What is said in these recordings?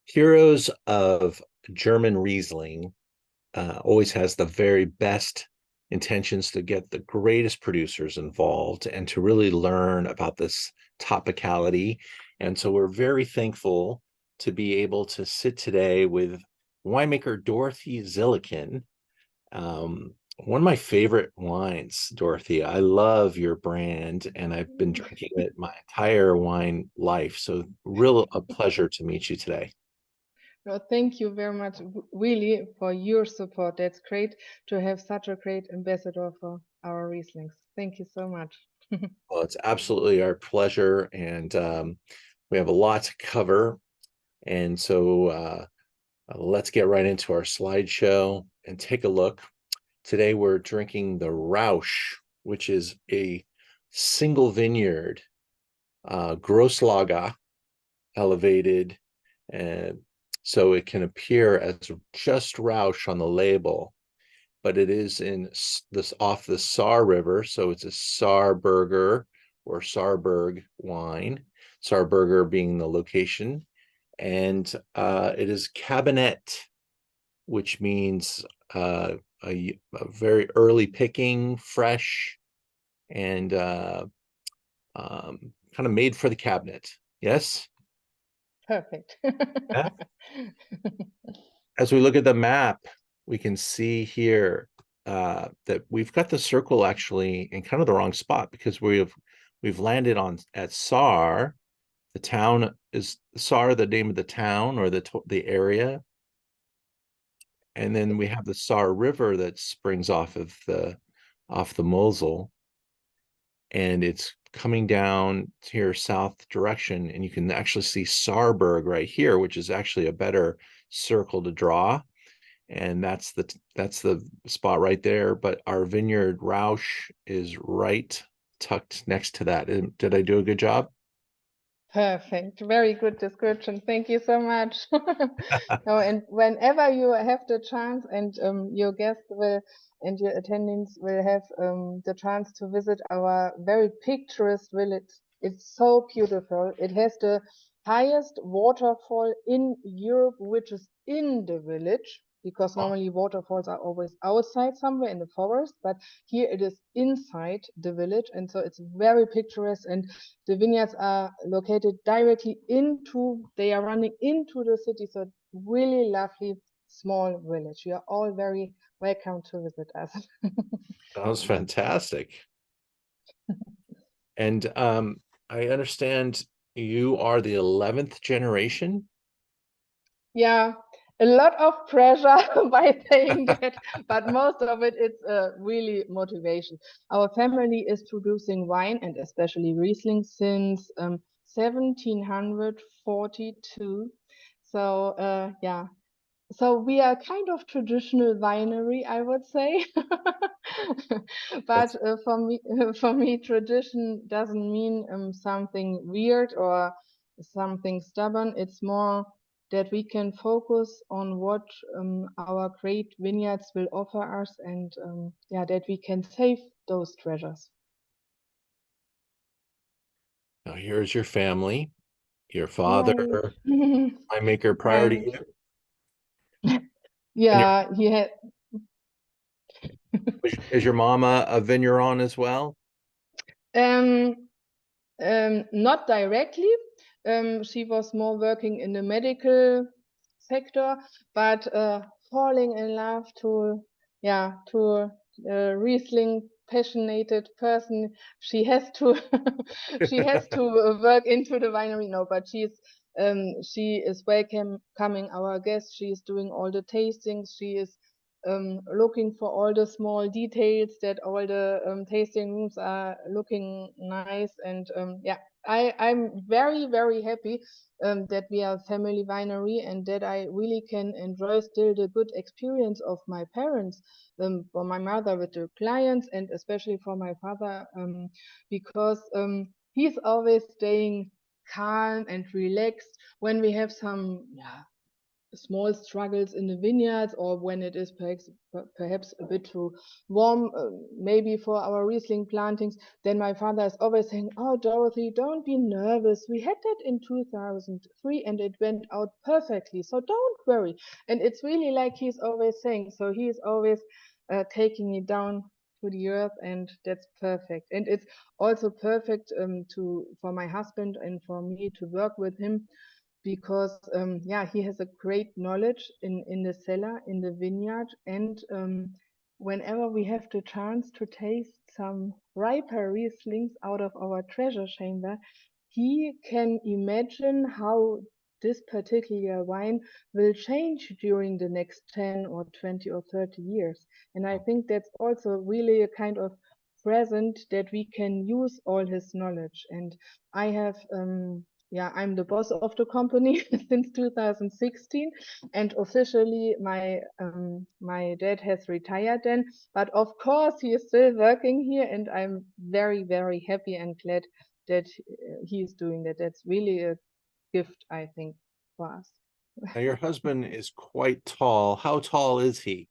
Heroes of German Riesling always has the very best intentions to get the greatest producers involved and to really learn about this topicality. And so we're very thankful to be able to sit today with winemaker Dorothee Zilliken. One of my favorite wines, Dorothea. I love your brand, and I've been drinking it my entire wine life. So, real a pleasure to meet you today. Well, thank you very much, really, for your support. That's great to have such a great ambassador for our Rieslings. Thank you so much. Well, it's absolutely our pleasure, and we have a lot to cover. And so, let's get right into our slideshow and take a look. Today, we're drinking the Rausch, which is a single vineyard, Grosslager, elevated, and so it can appear as just Rausch on the label, but it is in this off the Saar River, so it's a Saarburger or Saarburg wine. Saarburger being the location, and it is Cabernet, which means a very early picking, fresh, and kind of made for the cabinet. Yes. Perfect. Yeah. As we look at the map, we can see here that we've got the circle actually in kind of the wrong spot because we've landed on at Saar. The town is Saar, the name of the town or the area, and then we have the Saar River that springs off the Mosel, and it's coming down here south direction, and you can actually see Saarburg right here, which is actually a better circle to draw. And that's the spot right there. But our vineyard Rausch is right tucked next to that. Did I do a good job? Perfect. Very good description. Thank you so much. No, and whenever you have the chance and your guests will and your attendants will have the chance to visit our very picturesque village. It's so beautiful. It has the highest waterfall in Europe, which is in the village, because normally waterfalls are always outside somewhere in the forest, but here it is inside the village, and so it's very picturesque. And the vineyards are located directly they are running into the city, so really lovely small village. You are all very welcome to visit us. That was fantastic. And I understand you are the 11th generation. Yeah, a lot of pressure by saying that, but most of it's really motivation. Our family is producing wine and especially Riesling since 1742. So yeah, so we are kind of traditional winery, I would say. But That's for me, tradition doesn't mean something weird or something stubborn. It's more that we can focus on what our great vineyards will offer us, and yeah, that we can save those treasures. Now here's your family, your Yay. father, winemaker prior to And you, and yeah, he had is your mama a vigneron as well? um not directly. She was more working in the medical sector, but falling in love to Riesling passionate person. She has to she has to work into the winery now, but she is welcoming our guests. She is doing all the tastings. She is looking for all the small details that all the tasting rooms are looking nice. And yeah, I'm very, very happy that we are a family winery and that I really can enjoy still the good experience of my parents, for my mother with the clients, and especially for my father, because he's always staying calm and relaxed when we have small struggles in the vineyards, or when it is perhaps a bit too warm, maybe for our Riesling plantings, then my father is always saying, "Oh, Dorothy, don't be nervous. We had that in 2003 and it went out perfectly. So don't worry." And it's really like he's always saying, so he is always taking me down to the earth, and that's perfect. And it's also perfect for my husband and for me to work with him, because yeah, he has a great knowledge in the cellar, in the vineyard, and whenever we have the chance to taste some riper Rieslings out of our treasure chamber, he can imagine how this particular wine will change during the next 10 or 20 or 30 years. And I think that's also really a kind of present that we can use all his knowledge. And I have yeah, I'm the boss of the company since 2016, and officially my dad has retired then. But of course, he is still working here, and I'm very, very happy and glad that he is doing that. That's really a gift, I think, for us. Now, your husband is quite tall. How tall is he?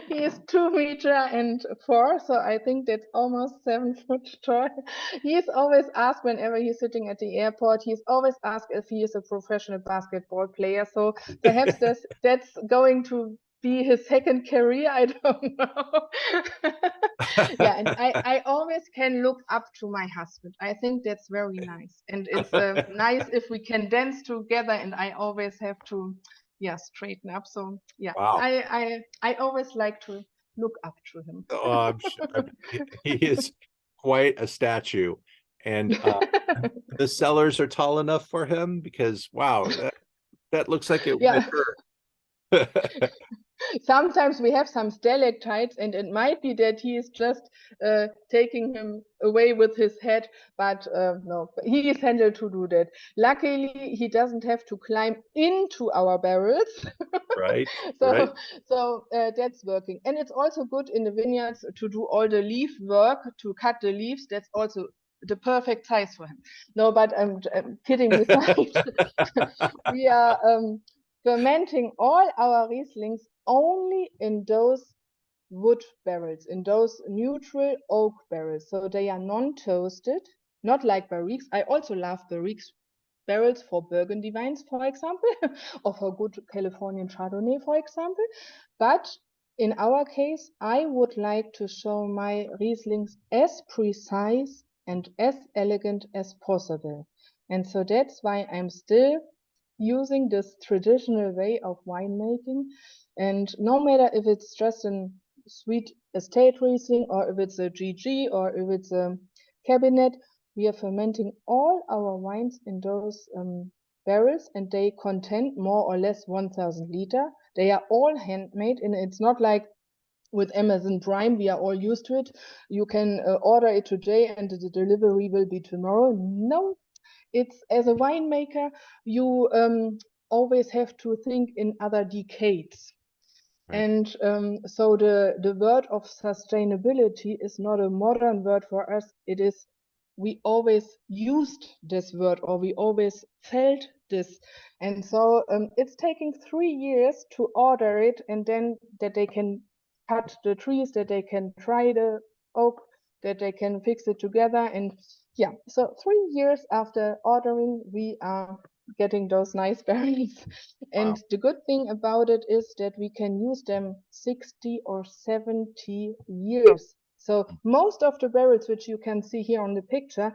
He is 2 meter and 4, so I think that's almost 7 foot tall. He's always asked whenever he's sitting at the airport, he's always asked if he is a professional basketball player. So perhaps that's going to be his second career. I don't know. Yeah, and I always can look up to my husband. I think that's very nice. And it's nice if we can dance together, and I always have to, yeah, straighten up. So yeah, Wow. I always like to look up to him. Oh, he is quite a statue. And the cellars are tall enough for him, because wow, that looks like it would Yeah. hurt. Sometimes we have some stalactites, and it might be that he is just taking him away with his head, but no, he is handled to do that. Luckily, he doesn't have to climb into our barrels. Right, right. So that's working. And it's also good in the vineyards to do all the leaf work, to cut the leaves. That's also the perfect size for him. No, but I'm kidding aside. We are fermenting all our Rieslings only in those wood barrels, in those neutral oak barrels. So they are non-toasted, not like barriques. I also love barriques barrels for Burgundy wines, for example, or for good Californian Chardonnay, for example. But in our case, I would like to show my Rieslings as precise and as elegant as possible. And so that's why I'm still using this traditional way of winemaking. And no matter if it's just a sweet estate Riesling, or if it's a GG, or if it's a cabinet, we are fermenting all our wines in those barrels, and they contain more or less 1,000 liter. They are all handmade, and it's not like with Amazon Prime, we are all used to it. You can order it today and the delivery will be tomorrow. No, it's, as a winemaker, you always have to think in other decades. Right. And so the word of sustainability is not a modern word for us. It is, we always used this word, or we always felt this. And so it's taking 3 years to order it, and then that they can cut the trees, that they can try the oak, that they can fix it together. And yeah, so 3 years after ordering, we are getting those nice berries. And Wow. the good thing about it is that we can use them 60 or 70 years. So most of the barrels which you can see here on the picture,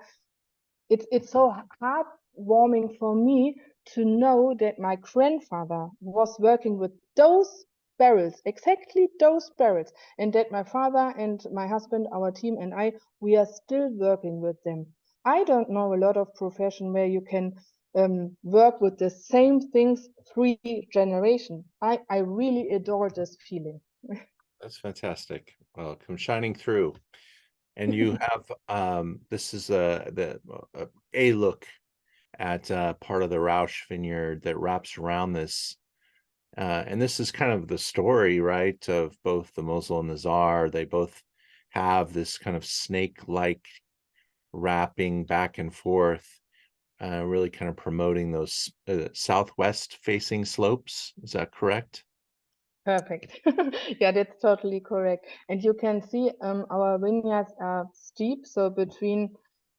it's so heartwarming for me to know that my grandfather was working with those barrels, exactly those barrels, and that my father and my husband, our team, and I, we are still working with them. I don't know a lot of profession where you can work with the same things 3 generations. I really adore this feeling. That's fantastic. Well, come shining through. And you have this is a look at part of the Rausch vineyard that wraps around this. And this is kind of the story, right, of both the Mosel and the Saar. They both have this kind of snake-like wrapping back and forth. really kind of promoting those southwest facing slopes. Is that correct? Perfect. Yeah, that's totally correct. And you can see our vineyards are steep, so between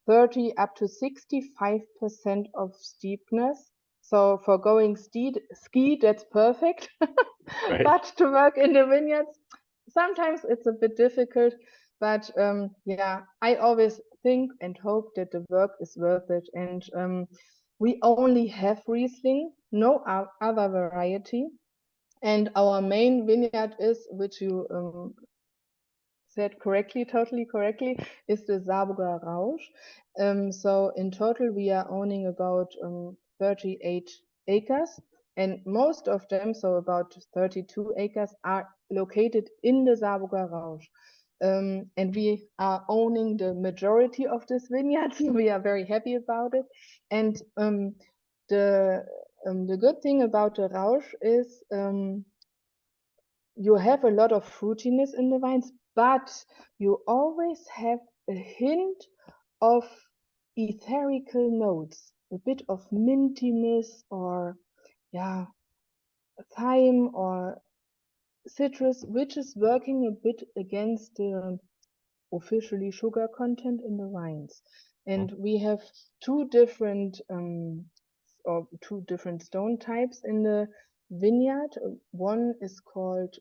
30 up to 65% of steepness. So for going ski, that's perfect. Right. But to work in the vineyards, sometimes it's a bit difficult. But yeah, I always think and hope that the work is worth it. And we only have Riesling, no other variety. And our main vineyard is, which you said correctly, totally correctly, is the Saarburger Rausch. So in total, we are owning about 38 acres, and most of them, so about 32 acres, are located in the Saarburger Rausch. And we are owning the majority of this vineyard. We are very happy about it. And the good thing about the Rausch is you have a lot of fruitiness in the wines, but you always have a hint of etherical notes, a bit of mintiness or yeah, thyme or citrus, which is working a bit against the officially sugar content in the wines. And we have two different stone types in the vineyard. One is called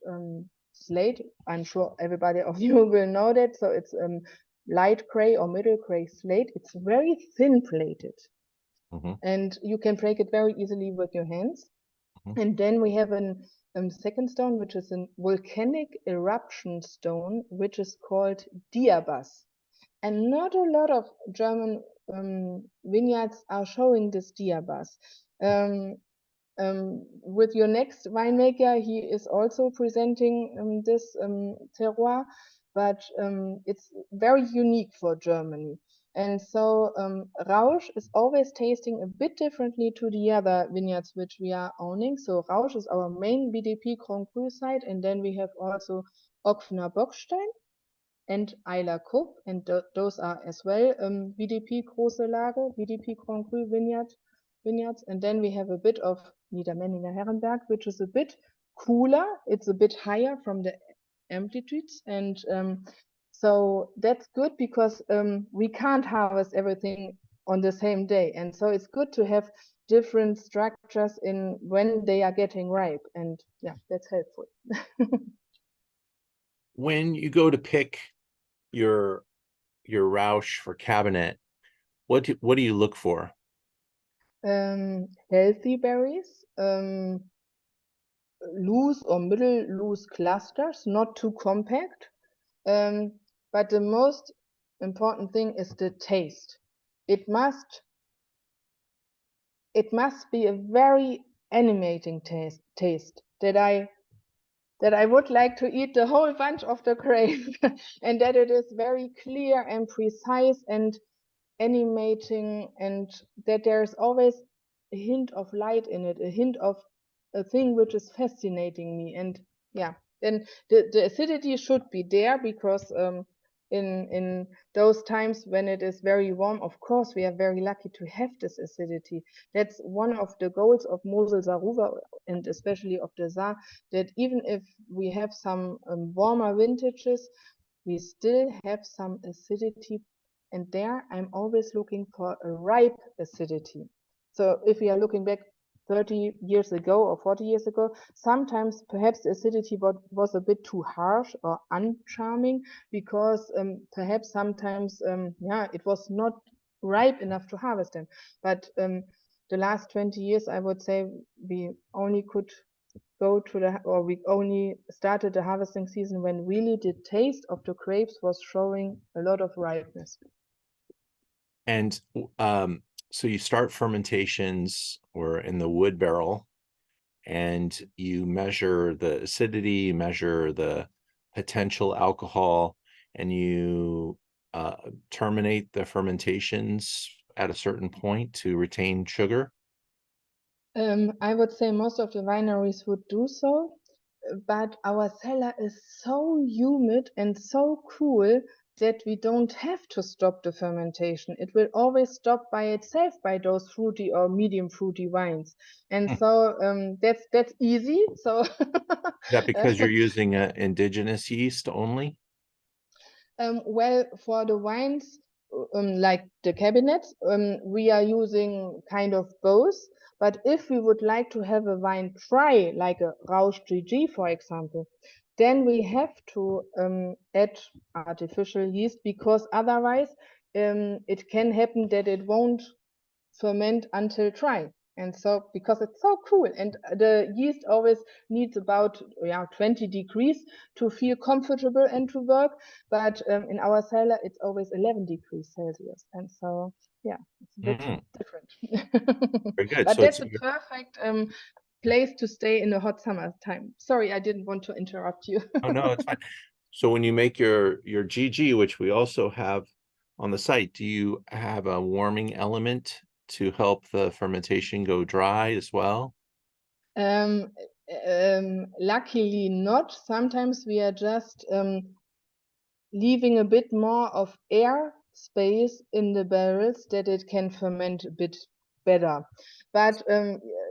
slate. I'm sure everybody of you will know that. So it's light gray or middle gray slate. It's very thin plated, and you can break it very easily with your hands. And then we have an second stone, which is a volcanic eruption stone, which is called diabas. And not a lot of German vineyards are showing this diabas. With your next winemaker, he is also presenting this terroir, but it's very unique for Germany. And so Rausch is always tasting a bit differently to the other vineyards which we are owning. So Rausch is our main VDP Grand Cru site, and then we have also Ockfener Bockstein and Eiler Krupp, and those are as well VDP Große Lage, VDP Grand Cru vineyards. And then we have a bit of Niedermenninger Herrenberg, which is a bit cooler. It's a bit higher from the amplitudes, and so that's good because we can't harvest everything on the same day, and so it's good to have different structures in when they are getting ripe, and yeah, that's helpful. When you go to pick your Roush for cabinet, what do you look for? Healthy berries, loose or middle loose clusters, not too compact. But the most important thing is the taste. It must be a very animating taste that I would like to eat the whole bunch of the grape, and that it is very clear and precise and animating, and that there's always a hint of light in it, a hint of a thing which is fascinating me. And yeah, then the acidity should be there, because in those times when it is very warm, of course we are very lucky to have this acidity. That's one of the goals of Mosel Saruwa, and especially of the Saar, that even if we have some warmer vintages, we still have some acidity, and there I'm always looking for a ripe acidity. So if we are looking back 30 years ago or 40 years ago, sometimes perhaps the acidity was a bit too harsh or uncharming, because perhaps sometimes yeah, it was not ripe enough to harvest them. But the last 20 years, I would say, we only could go to we only started the harvesting season when really the taste of the grapes was showing a lot of ripeness. And so you start fermentations or in the wood barrel, and you measure the acidity, measure the potential alcohol, and you terminate the fermentations at a certain point to retain sugar. I would say most of the wineries would do so, but our cellar is so humid and so cool that we don't have to stop the fermentation. It will always stop by itself by those fruity or medium fruity wines. And Hmm. so that's easy. So Is that because you're using indigenous yeast only? well, for the wines, like the cabinets, we are using kind of both. But if we would like to have a wine dry, like a Rausch GG, for example, then we have to add artificial yeast, because otherwise it can happen that it won't ferment until dry. And so, because it's so cool, and the yeast always needs about 20 degrees to feel comfortable and to work. But in our cellar, it's always 11 degrees Celsius. And so, yeah, it's a bit Mm, different. very good. But So it's that's a perfect place to stay in the hot summer time. Sorry, I didn't want to interrupt you. oh no, it's fine. So when you make your GG, which we also have on the site, do you have a warming element to help the fermentation go dry as well? Um, Luckily not. Sometimes we are just leaving a bit more of air space in the barrels that it can ferment a bit better. But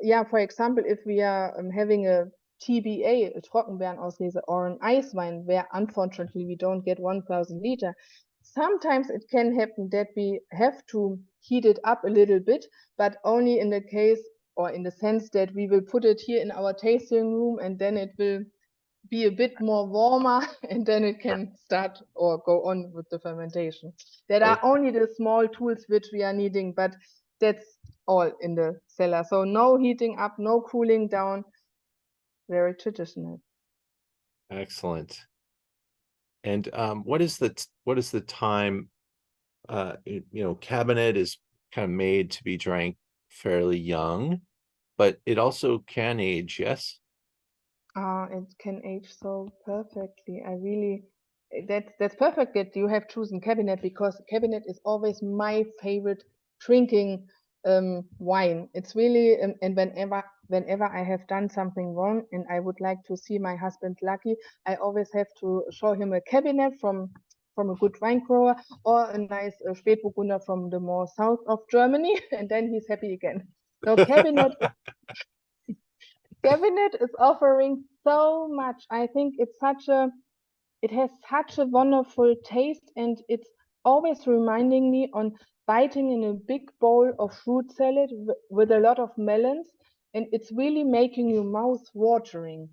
yeah, for example, if we are having a TBA, a Trockenbeerenauslese, or an ice wine, where unfortunately we don't get 1000 liter, sometimes it can happen that we have to heat it up a little bit, but only in the case or in the sense that we will put it here in our tasting room, and then it will be a bit more warmer, and then it Sure. can start or go on with the fermentation. There are Okay. only the small tools which we are needing, but that's all in the cellar. So no heating up, no cooling down, very traditional. Excellent. And what is the time? Cabernet is kind of made to be drank fairly young, but it also can age, yes? It can age so perfectly. I really, that's perfect that you have chosen cabinet, because cabinet is always my favorite drinking wine. It's really, and whenever I have done something wrong and I would like to see my husband lucky, I always have to show him a cabinet from a good wine grower, or a nice Spätburgunder from the more south of Germany, and then he's happy again. So cabinet is offering so much. I think it has such a wonderful taste, and it's always reminding me on biting in a big bowl of fruit salad with a lot of melons, and it's really making your mouth watering.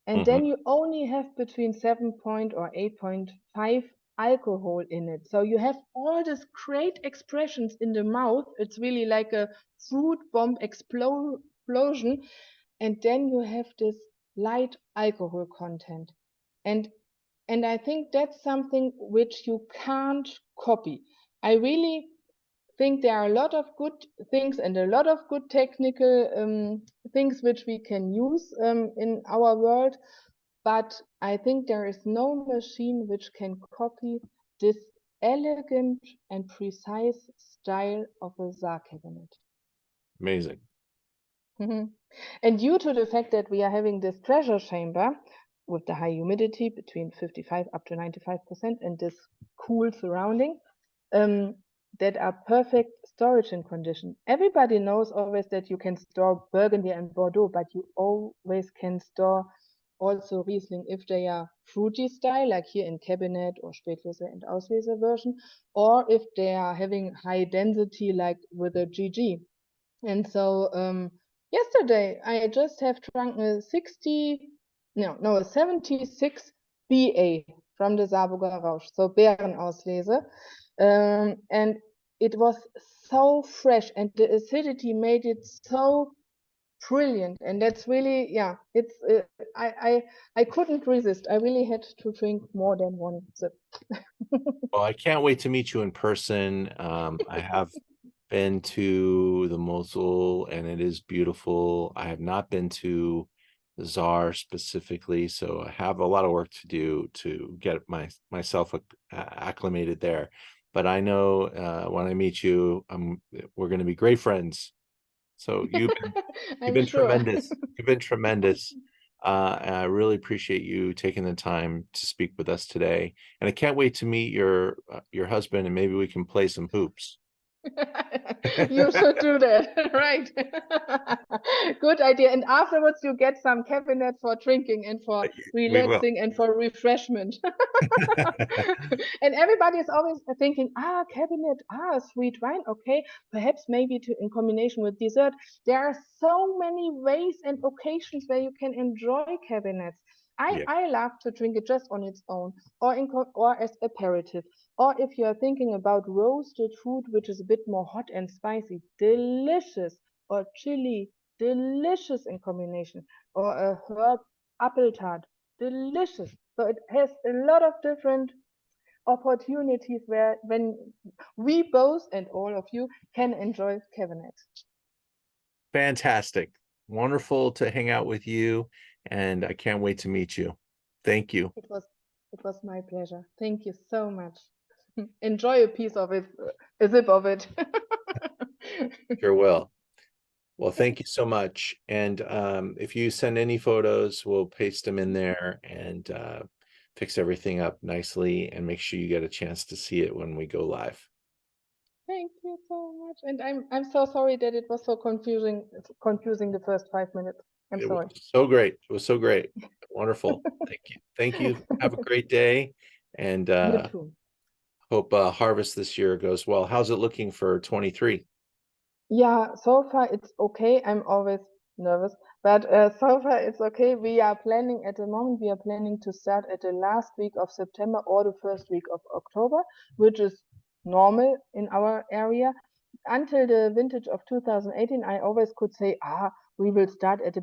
And Hmm. then you only have between 7 point or 8.5 alcohol in it. So you have all these great expressions in the mouth. It's really like a fruit bomb explosion. And then you have this light alcohol content. And I think that's something which you can't copy. I really think there are a lot of good things and a lot of good technical things which we can use in our world, but I think there is no machine which can copy this elegant and precise style of a Tsar cabinet. Amazing. Mhm. And due to the fact that we are having this treasure chamber with the high humidity between 55 up to 95% and this cool surrounding, um, that are perfect storage in condition. Everybody knows always that you can store Burgundy and Bordeaux, but you always can store also Riesling if they are fruity style, like here in Cabinet or Spätlese and Auslese version, or if they are having high density, like with a GG. And so yesterday I just have drunk a 76 BA from the Saarburger Rausch, so Beerenauslese. And it was so fresh, and the acidity made it so brilliant. And that's really, yeah, it's I couldn't resist. I really had to drink more than one sip. Well, I can't wait to meet you in person. I have been to the Mosul and it is beautiful. I have not been to the Czar specifically, so I have a lot of work to do to get myself acclimated there. But I know when I meet you, we're going to be great friends. So you've I'm been sure. tremendous. You've been tremendous. And I really appreciate you taking the time to speak with us today. And I can't wait to meet your husband, and maybe we can play some hoops. You should do that, right? Good idea. And afterwards, you get some cabinet for drinking and for We will. relaxing and for refreshment. And everybody is always thinking, cabinet, sweet wine, okay, perhaps maybe in combination with dessert. There are so many ways and occasions where you can enjoy cabinets. Yeah. I love to drink it just on its own, or as aperitif. Or if you are thinking about roasted food, which is a bit more hot and spicy, delicious. Or chili, delicious in combination. Or a herb apple tart, delicious. So it has a lot of different opportunities where when we both and all of you can enjoy cabinets. Fantastic. Wonderful to hang out with you, and I can't wait to meet you. Thank you. It was my pleasure. Thank you so much. Enjoy a piece of it, a sip of it. Sure will. Well, thank you so much. And if you send any photos, we'll paste them in there and fix everything up nicely and make sure you get a chance to see it when we go live. Thank you so much. And I'm so sorry that it was so confusing the first 5 minutes. I'm It sorry. was so great. It was so great. Wonderful. Thank you. Thank you. Have a great day, and You too. hope harvest this year goes well. How's it looking for 23? Yeah, so far it's okay. I'm always nervous, but so far it's okay. We are planning at the moment, we are planning to start at the last week of September or the first week of October, which is normal in our area. Until the vintage of 2018, I always could say, we will start at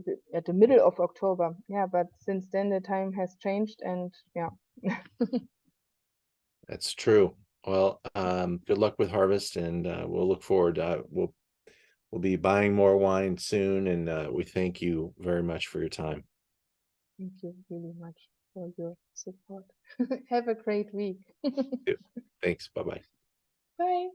the middle of October. Yeah, but since then the time has changed, and yeah. That's true. Well, good luck with harvest, and we'll look forward. We'll be buying more wine soon, and we thank you very much for your time. Thank you really much for your support. Have a great week. Thanks. Bye-bye. Bye.